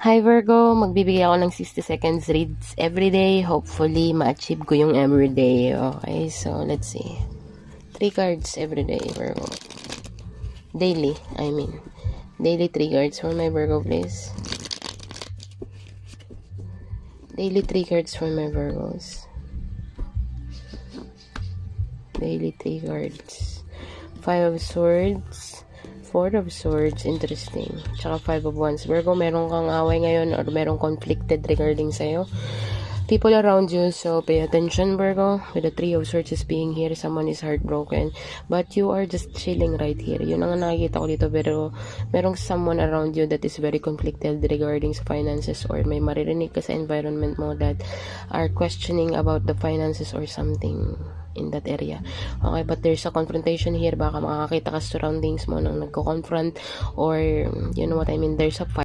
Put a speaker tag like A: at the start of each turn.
A: Hi Virgo, magbibigay ako ng 60 seconds reads everyday. Hopefully, ma-achieve ko yung everyday. Okay, so let's see. 3 cards everyday, Virgo. Daily, I mean. Daily 3 cards for my Virgo, please. Daily 3 cards for my Virgos. Daily 3 cards. 5 of Swords. 4 of Swords, interesting. Tsaka 5 of Wands. Virgo, meron kang away ngayon or merong conflicted regarding sa'yo. People around you, so pay attention, Virgo. With the 3 of Swords is being here, someone is heartbroken. But you are just chilling right here. Yun ang nakikita ko dito, pero merong someone around you that is very conflicted regarding sa finances, or may maririnig ka sa environment mo that are questioning about the finances or something in that area. Okay, but there's a confrontation here. Baka makakakita ka sa surroundings mo nang nagko-confront, or you know what I mean, there's a fight.